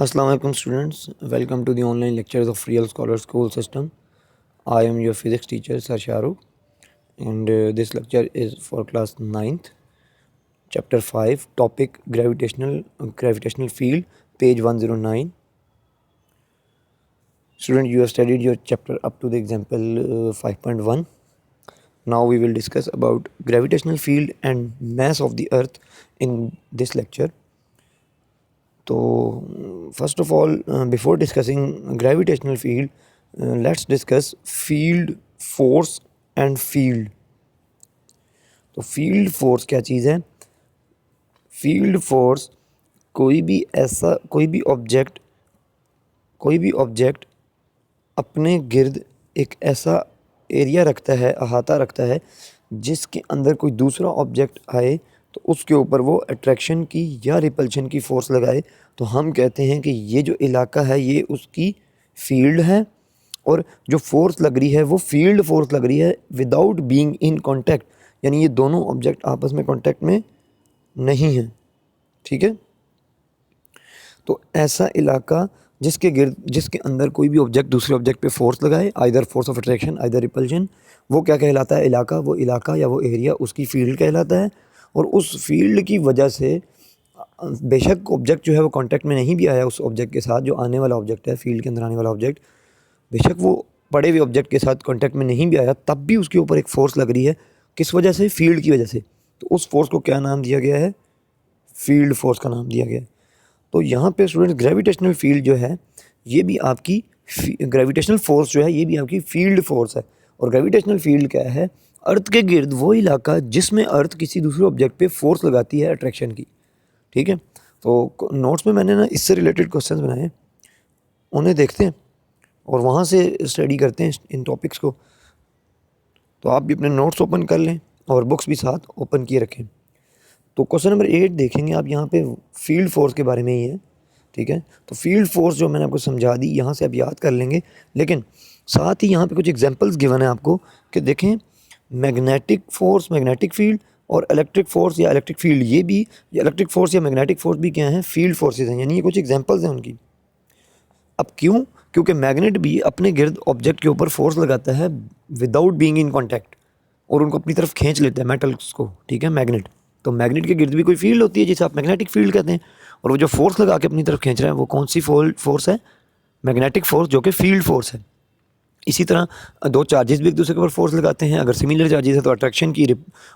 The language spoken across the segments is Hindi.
Assalamu alaikum students, welcome to the online lectures of Real Scholar School System. I am your physics teacher Sir Shahrukh, and this lecture is for class 9th, chapter 5, topic gravitational field, page 109. Student, you have studied your chapter up to the example 5.1. Now we will discuss about gravitational field and mass of the earth in this lecture. So first of all, before discussing gravitational field, let's discuss field force and field. तो फील्ड फोर्स क्या चीज़ है? फील्ड फोर्स कोई भी ऑब्जेक्ट अपने गिर्द एक ऐसा एरिया रखता है, अहाता रखता है, जिसके अंदर कोई दूसरा ऑब्जेक्ट आए तो उसके ऊपर वो अट्रैक्शन की या रिपल्शन की फ़ोर्स लगाए, तो हम कहते हैं कि ये जो इलाका है ये उसकी फील्ड है, और जो फोर्स लग रही है वो फील्ड फोर्स लग रही है विदाउट बीइंग इन कांटेक्ट, यानी ये दोनों ऑब्जेक्ट आपस में कांटेक्ट में नहीं हैं। ठीक है, तो ऐसा इलाका जिसके अंदर कोई भी ऑब्जेक्ट दूसरे ऑब्जेक्ट पे फोर्स लगाए, either force of attraction either repulsion, वो क्या कहलाता है? इलाका। वो इलाका या वो एरिया उसकी फील्ड कहलाता है। और उस फील्ड की वजह से बेशक ऑब्जेक्ट जो है वो कांटेक्ट में नहीं भी आया उस ऑब्जेक्ट के साथ, जो आने वाला ऑब्जेक्ट है, फील्ड के अंदर आने वाला ऑब्जेक्ट, बेशक वो पड़े हुए ऑब्जेक्ट के साथ कांटेक्ट में नहीं भी आया, तब भी उसके ऊपर एक फ़ोर्स लग रही है। किस वजह से? फील्ड की वजह से। तो उस फोर्स को क्या नाम दिया गया है? फील्ड फोर्स का नाम दिया गया है। तो यहाँ पे स्टूडेंट्स ग्रेविटेशनल फील्ड जो है ये भी आपकी ग्रेविटेशनल फोर्स जो है ये भी आपकी फील्ड फोर्स है। और ग्रेविटेशनल फील्ड क्या है? अर्थ के गिर्द वो इलाका जिसमें अर्थ किसी दूसरे ऑब्जेक्ट पे फोर्स लगाती है अट्रैक्शन की। ठीक है, तो नोट्स में मैंने ना इससे रिलेटेड क्वेश्चंस बनाए, उन्हें देखते हैं और वहाँ से स्टडी करते हैं इन टॉपिक्स को। तो आप भी अपने नोट्स ओपन कर लें और बुक्स भी साथ ओपन किए रखें। तो क्वेश्चन नंबर 8 देखेंगे आप, यहाँ पे फील्ड फोर्स के बारे में ही है। ठीक है, तो फील्ड फोर्स जो मैंने आपको समझा दी, यहाँ से आप याद कर लेंगे, लेकिन साथ ही यहाँ पे कुछ एग्जांपल्स गिवन है आपको कि देखें मैग्नेटिक फोर्स, मैग्नेटिक फील्ड और इलेक्ट्रिक फोर्स या इलेक्ट्रिक फील्ड, ये भी इलेक्ट्रिक फोर्स या मैग्नेटिक फोर्स भी क्या हैं? फील्ड फोर्सेज हैं, यानी ये कुछ एग्जाम्पल्स हैं उनकी। अब क्यों? क्योंकि मैग्नेट भी अपने गिर्द ऑब्जेक्ट के ऊपर फोर्स लगाता है विदाउट बीइंग इन कॉन्टैक्ट, और उनको अपनी तरफ खींच लेता है मेटल्स को। ठीक है, मैग्नेट, तो मैग्नेट के गिर्द भी कोई फील्ड होती है जिसे आप मैग्नेटिक फील्ड कहते हैं, और वो जो फोर्स लगा के अपनी तरफ खींच रहा है वो कौन सी फोर्स है? मैग्नेटिक फोर्स, जो कि फील्ड फोर्स है। इसी तरह दो चार्जेस भी एक दूसरे के ऊपर फोर्स लगाते हैं, अगर सिमिलर चार्जेस हैं तो अट्रैक्शन की,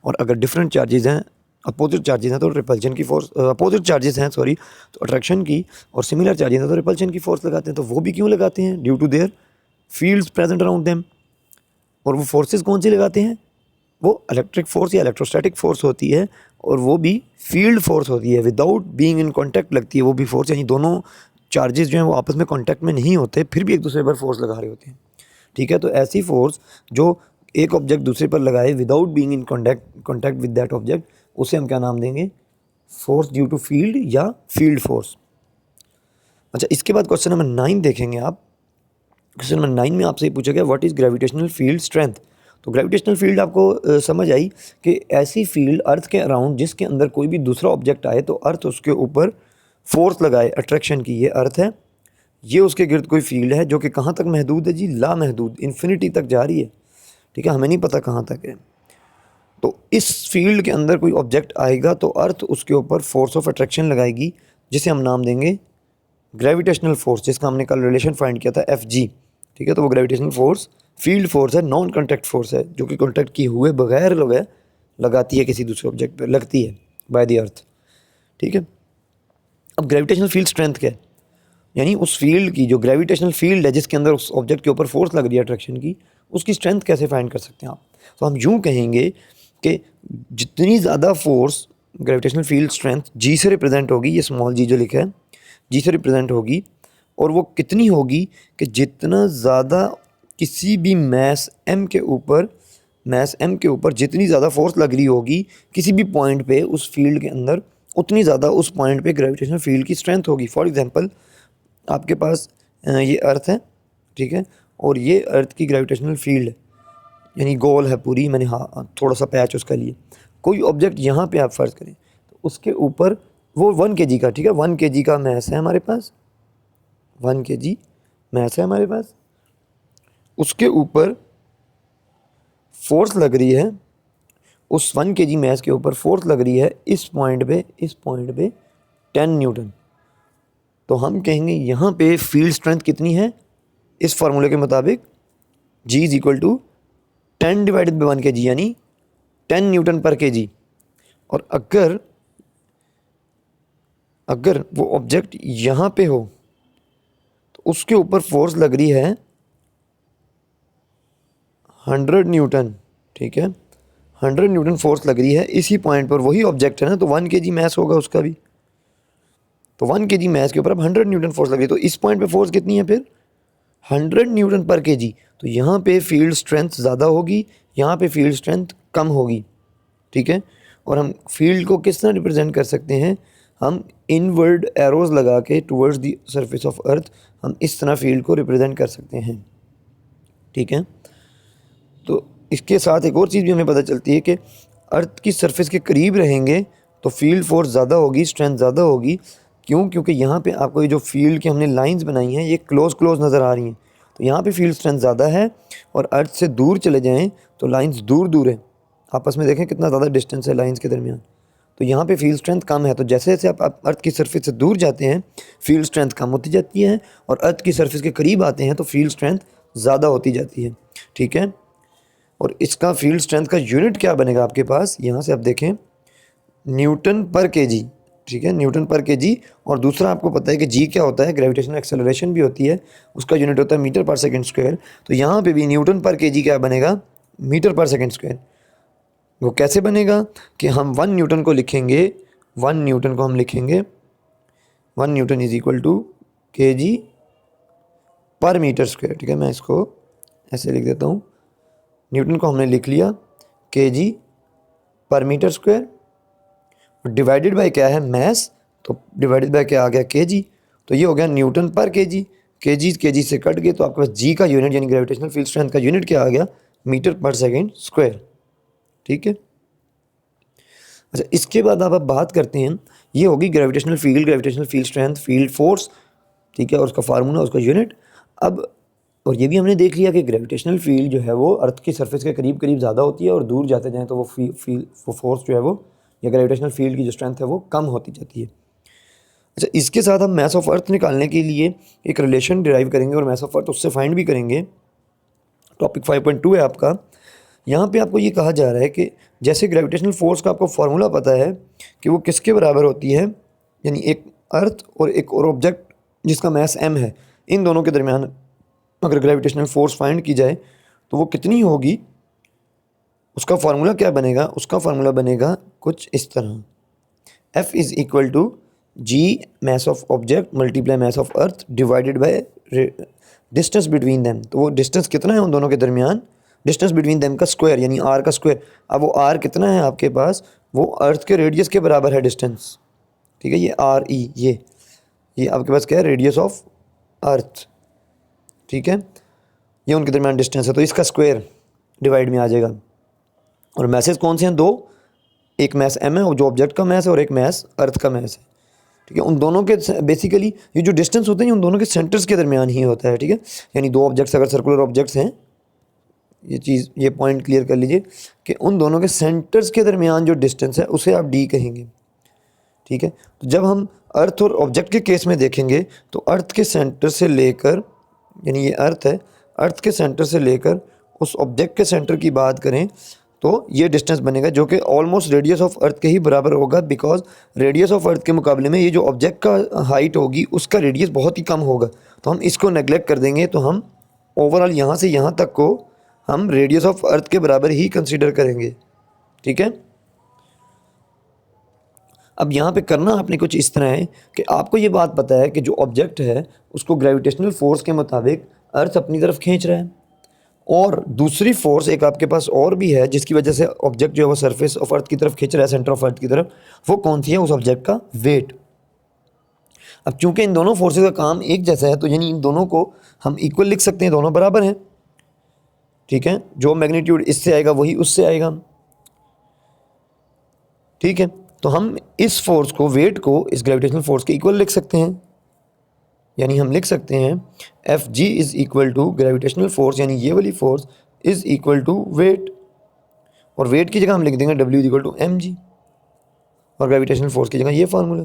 और अगर डिफरेंट चार्जेस हैं, अपोजिट चार्जेस हैं तो रिपल्शन की फोर्स, अपोजिट चार्जेस हैं सॉरी तो अट्रैक्शन की, और सिमिलर चार्जेस हैं तो रिपल्शन की फोर्स लगाते हैं। तो वो भी क्यों लगाते हैं? Due to their fields present around them. और वो फोर्सेस कौन सी लगाते हैं? वो इलेक्ट्रिक फोर्स या इलेक्ट्रोस्टैटिक फोर्स होती है, और वो भी फील्ड फोर्स होती है, विदाउट बीइंग इन कांटेक्ट लगती है वो भी फोर्स, यानी दोनों चार्जेस जो हैं वो आपस में कांटेक्ट में नहीं होते, फिर भी एक दूसरे पर फोर्स लगा रहे होते हैं। ठीक है, तो ऐसी फोर्स जो एक ऑब्जेक्ट दूसरे पर लगाए without being in contact with that object, उसे हम क्या नाम देंगे? फोर्स ड्यू टू फील्ड या फील्ड फोर्स। अच्छा, इसके बाद क्वेश्चन नंबर 9 देखेंगे आप। क्वेश्चन नंबर 9 में आपसे पूछा गया what is gravitational field strength. तो ग्रेविटेशनल फील्ड आपको समझ आई कि ऐसी फील्ड अर्थ के अराउंड जिसके अंदर कोई भी दूसरा ऑब्जेक्ट आए तो अर्थ उसके ऊपर फोर्स लगाए अट्रैक्शन की। ये अर्थ है, ये उसके गिर्द कोई फील्ड है जो कि कहाँ तक महदूद है जी? ला महदूद, इन्फिनिटी तक जा रही है। ठीक है, हमें नहीं पता कहाँ तक है। तो इस फील्ड के अंदर कोई ऑब्जेक्ट आएगा तो अर्थ उसके ऊपर फोर्स ऑफ अट्रैक्शन लगाएगी, जिसे हम नाम देंगे ग्रेविटेशनल फोर्स, जिसका हमने कल रिलेशन फाइंड किया था Fg। ठीक है, तो वो ग्रेविटेशनल फोर्स फील्ड फोर्स है, नॉन कॉन्टैक्ट फोर्स है, जो कि कॉन्टैक्ट किए हुए बगैर लगाती है किसी दूसरे ऑब्जेक्ट पर, लगती है बाय द अर्थ। ठीक है, अब ग्रेविटेशनल फील्ड स्ट्रेंथ क्या है? यानी उस फील्ड की जो ग्रेविटेशनल फील्ड है जिसके अंदर उस ऑब्जेक्ट के ऊपर फोर्स लग रही है अट्रैक्शन की, उसकी स्ट्रेंथ कैसे फाइंड कर सकते हैं आप? तो हम यूँ कहेंगे कि जितनी ज़्यादा फोर्स ग्रेविटेशनल फील्ड स्ट्रेंथ जी से रिप्रेजेंट होगी, ये स्मॉल जी जो लिखा है जी से रिप्रेजेंट होगी, और वो कितनी होगी कि जितना ज़्यादा किसी भी मैस m के ऊपर जितनी ज़्यादा फोर्स लग रही होगी किसी भी पॉइंट पे उस फील्ड के अंदर, उतनी ज़्यादा उस पॉइंट पे ग्रेविटेशनल फील्ड की स्ट्रेंथ होगी। फॉर एग्जांपल आपके पास ये अर्थ है, ठीक है, और ये अर्थ की ग्रेविटेशनल फील्ड है, यानी गोल है पूरी, मैंने हाँ थोड़ा सा पैच उसका लिए। कोई ऑब्जेक्ट यहाँ पे आप फ़र्ज़ करें तो उसके ऊपर वो 1 kg का, ठीक है, 1 kg का मैस है हमारे पास, 1 kg मैस है हमारे पास, उसके ऊपर फोर्स लग रही है, उस 1 kg मैस के ऊपर फोर्स लग रही है इस पॉइंट पे 10 न्यूटन। तो हम कहेंगे यहाँ पे फील्ड स्ट्रेंथ कितनी है, इस फार्मूले के मुताबिक G is equal to 10 divided by 1 kg, यानी 10 न्यूटन पर kg। और अगर वो ऑब्जेक्ट यहाँ पे हो तो उसके ऊपर फोर्स लग रही है 100 न्यूटन, ठीक है, 100 न्यूटन फोर्स लग रही है इसी पॉइंट पर, वही ऑब्जेक्ट है ना, तो 1 kg मैस होगा उसका भी। तो 1 kg मैस के ऊपर अब 100 न्यूटन फोर्स लग रही है, तो इस पॉइंट पे फोर्स कितनी है फिर 100 न्यूटन पर kg। तो यहाँ पे फील्ड स्ट्रेंथ ज़्यादा होगी, यहाँ पे फील्ड स्ट्रेंथ कम होगी, ठीक है। और हम फील्ड को किस तरह रिप्रेजेंट कर सकते हैं, हम इनवर्ड एरोज लगा के towards the surface of earth हम इस तरह फील्ड को रिप्रेजेंट कर सकते हैं, ठीक है। तो इसके साथ एक और चीज़ भी हमें पता चलती है कि अर्थ की सरफेस के करीब रहेंगे तो फील्ड फोर्स ज़्यादा होगी, स्ट्रेंथ ज़्यादा होगी। क्यों? क्योंकि यहाँ पे आपको ये जो फील्ड की हमने लाइंस बनाई हैं ये क्लोज नज़र आ रही हैं, तो यहाँ पे फील्ड स्ट्रेंथ ज़्यादा है। और अर्थ से दूर चले जाएँ तो लाइंस दूर है, आपस में देखें कितना ज़्यादा डिस्टेंस है लाइंस के दरमियान, तो यहाँ पे फील्ड स्ट्रेंथ कम है। तो जैसे जैसे आप अर्थ की सरफेस से दूर जाते हैं फील्ड स्ट्रेंथ कम होती जाती है, और अर्थ की सरफेस के करीब आते हैं तो फील्ड स्ट्रेंथ ज़्यादा होती जाती है, ठीक है। और इसका फील्ड स्ट्रेंथ का यूनिट क्या बनेगा आपके पास, यहाँ से आप देखें न्यूटन पर केजी, ठीक है, न्यूटन पर केजी। और दूसरा आपको पता है कि जी क्या होता है, ग्रेविटेशनल एक्सेलरेशन भी होती है, उसका यूनिट होता है मीटर पर सेकंड स्क्वायर। तो यहाँ पे भी न्यूटन पर केजी क्या बनेगा, मीटर पर सेकंड स्क्वायर। वो कैसे बनेगा कि हम 1 न्यूटन को लिखेंगे, 1 न्यूटन को हम लिखेंगे 1 newton is equal to KG per metre square, ठीक है। मैं इसको ऐसे लिख देता हूँ, न्यूटन को हमने लिख लिया KG per metre square, divided bye क्या है मैस, तो डिवाइडेड बाय क्या आ गया केजी, तो ये हो गया न्यूटन पर केजी। केजी से कट गए तो आपके पास जी का यूनिट यानी ग्रेविटेशनल फील्ड स्ट्रेंथ का यूनिट क्या आ गया, मीटर पर सेकेंड स्क्वायर, ठीक है। अच्छा, इसके बाद अब बात करते हैं, ये होगी gravitational field strength, field force, ठीक है, और उसका फार्मूला, उसका यूनिट। अब और ये भी हमने देख लिया कि ग्रेविटेशनल फील्ड जो है वो अर्थ की सरफेस के करीब ज़्यादा होती है, और दूर जाते जाएँ तो वो फोर्स जो है वो, या ग्रेविटेशनल फील्ड की जो स्ट्रेंथ है वो कम होती जाती है। अच्छा, इसके साथ हम मास ऑफ अर्थ निकालने के लिए एक रिलेशन डिराइव करेंगे, और मास ऑफ अर्थ उससे फाइंड भी करेंगे। टॉपिक 5.2 है आपका। यहाँ पे आपको ये कहा जा रहा है कि जैसे ग्रेविटेशनल फोर्स का आपको फार्मूला पता है कि वो किसके बराबर होती है, यानी एक अर्थ और एक और ऑब्जेक्ट जिसका मास m है, इन दोनों के दरमियान अगर ग्रेविटेशनल फोर्स फाइंड की जाए तो वो कितनी होगी, उसका फार्मूला क्या बनेगा, उसका फार्मूला बनेगा कुछ इस तरह, F is equal to G mass of object multiply mass of earth divided by distance between them. तो वो डिस्टेंस कितना है उन दोनों के दरमियान, डिस्टेंस बिटवीन देम का स्क्वायर यानी आर का स्क्वायर। अब वो आर कितना है आपके पास, वो अर्थ के रेडियस के बराबर है डिस्टेंस, ठीक है। ये आर ई, ये आपके पास क्या है, रेडियस ऑफ अर्थ, ठीक है। ये उनके दरमियान डिस्टेंस है, तो इसका स्क्वायर डिवाइड में आ जाएगा। और मैसेज कौन से हैं, दो, एक मैस m है जो ऑब्जेक्ट का मैस है, और एक मैस अर्थ का मैस है, ठीक है। उन दोनों के बेसिकली ये जो डिस्टेंस होते हैं उन दोनों के सेंटर्स के दरमियान ही होता है, ठीक है। यानी दो ऑब्जेक्ट्स अगर सर्कुलर ऑब्जेक्ट्स हैं, ये पॉइंट क्लियर कर लीजिए कि उन दोनों के सेंटर्स के दरमियान जो डिस्टेंस है उसे आप डी कहेंगे, ठीक है। तो जब हम अर्थ और ऑब्जेक्ट के केस में देखेंगे तो अर्थ के सेंटर से लेकर, यानी ये अर्थ है, अर्थ के सेंटर से लेकर उस ऑब्जेक्ट के सेंटर की बात करें तो ये डिस्टेंस बनेगा जो कि ऑलमोस्ट रेडियस ऑफ अर्थ के ही बराबर होगा, बिकॉज रेडियस ऑफ अर्थ के मुकाबले में ये जो ऑब्जेक्ट का हाइट होगी उसका रेडियस बहुत ही कम होगा। तो हम इसको नेगलेक्ट कर देंगे, तो हम ओवरऑल यहाँ से यहाँ तक को हम रेडियस ऑफ अर्थ के बराबर ही कंसीडर करेंगे, ठीक है। अब यहाँ पे करना आपने कुछ इस तरह है कि आपको ये बात पता है कि जो ऑब्जेक्ट है उसको ग्रेविटेशनल फोर्स के मुताबिक अर्थ अपनी तरफ खींच रहा है, और दूसरी फोर्स एक आपके पास और भी है जिसकी वजह से ऑब्जेक्ट जो है वो सरफेस ऑफ अर्थ की तरफ खींच रहा है, सेंटर ऑफ अर्थ की तरफ। वो कौन सी है, उस ऑब्जेक्ट का वेट। अब चूंकि इन दोनों फोर्सेस का काम एक जैसा है तो यानी इन दोनों को हम इक्वल लिख सकते हैं, दोनों बराबर हैं, ठीक है। जो मैग्नीट्यूड इससे आएगा वही उससे आएगा, ठीक है। तो हम इस फोर्स को, वेट को, इस ग्रेविटेशनल फोर्स के इक्वल लिख सकते हैं, यानी हम लिख सकते हैं F G is equal to gravitational force, यानी ये वाली force is equal to weight, और वेट की जगह हम लिख देंगे W is equal to M G, और ग्रेविटेशनल फोर्स की जगह ये फार्मूला।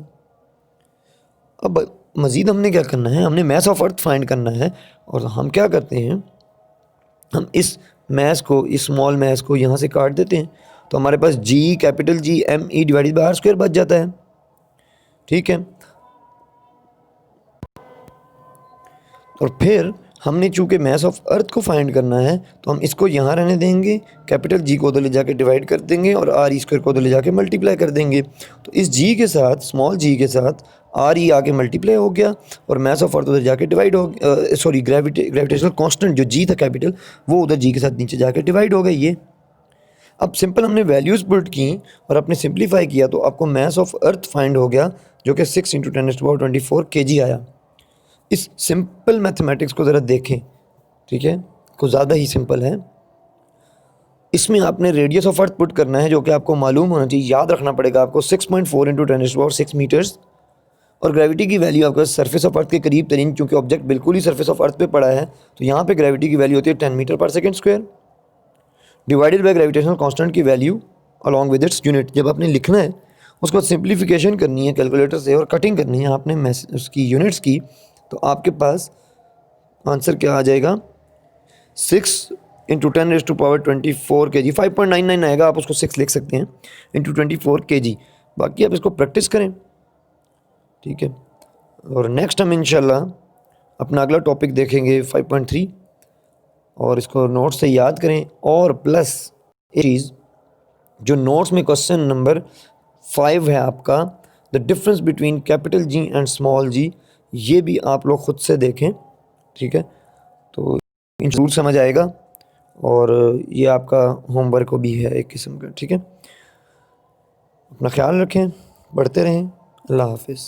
अब मज़ीद हमने क्या करना है, हमने मास ऑफ अर्थ फाइंड करना है, और हम क्या करते हैं, हम इस मास को, इस स्मॉल मास को यहाँ से काट देते हैं, तो हमारे पास G, capital G M E divided by R square बच जाता है। ठीक है, और फिर हमने चूँकि मास ऑफ अर्थ को फाइंड करना है तो हम इसको यहाँ रहने देंगे, कैपिटल जी को उधर ले जाके डिवाइड कर देंगे और आर ई स्क्वायर को उधर ले जाके मल्टीप्लाई कर देंगे। तो इस जी के साथ, स्मॉल जी के साथ आर ई आके मल्टीप्लाई हो गया और मास ऑफ अर्थ उधर जाके डिवाइड हो, सॉरी ग्रेविटेशनल कांस्टेंट जो जी था कैपिटल, वो उधर जी के साथ नीचे जाके डिवाइड हो गई। ये अब सिंपल हमने वैल्यूज़ पुट की और अपने सिंप्लीफाई किया तो आपको मास ऑफ अर्थ फाइंड हो गया, जो कि 6 × 10⁻24 kg आया। इस सिंपल मैथमेटिक्स को ज़रा देखें, ठीक है, कुछ ज़्यादा ही सिंपल है। इसमें आपने रेडियस ऑफ अर्थ पुट करना है, जो कि आपको मालूम होना चाहिए, याद रखना पड़ेगा आपको, 6.4 × 10⁻6 मीटर्स, और ग्रेविटी की वैल्यू आपका सरफेस ऑफ अर्थ के करीब तरीन, क्योंकि ऑब्जेक्ट बिल्कुल ही सरफेस ऑफ अर्थ पे पड़ा है, तो यहाँ पे ग्रेविटी की वैल्यू होती है 10 metre per second square, divided by gravitational constant की value along with its unit. जब आपने लिखना है उसके बाद सिंप्लीफिकेशन करनी है कैलकुलेटर से और कटिंग करनी है आपने उसकी यूनिट्स की, तो आपके पास आंसर क्या आ जाएगा, 6 × 10⁻24 kg, 5.99 आएगा। आप उसको 6 लिख सकते हैं, × 24 kg। बाकी आप इसको प्रैक्टिस करें, ठीक है। और नेक्स्ट हम इंशाल्लाह अपना अगला टॉपिक देखेंगे 5.3, और इसको नोट से याद करें। और प्लस एक चीज़, जो नोट्स में क्वेश्चन नंबर 5 है आपका, the difference between capital G and small G, ये भी आप लोग ख़ुद से देखें, ठीक है, तो जरूर समझ आएगा। और ये आपका होमवर्क भी है एक किस्म का, ठीक है। अपना ख्याल रखें, पढ़ते रहें। अल्लाह हाफिज़।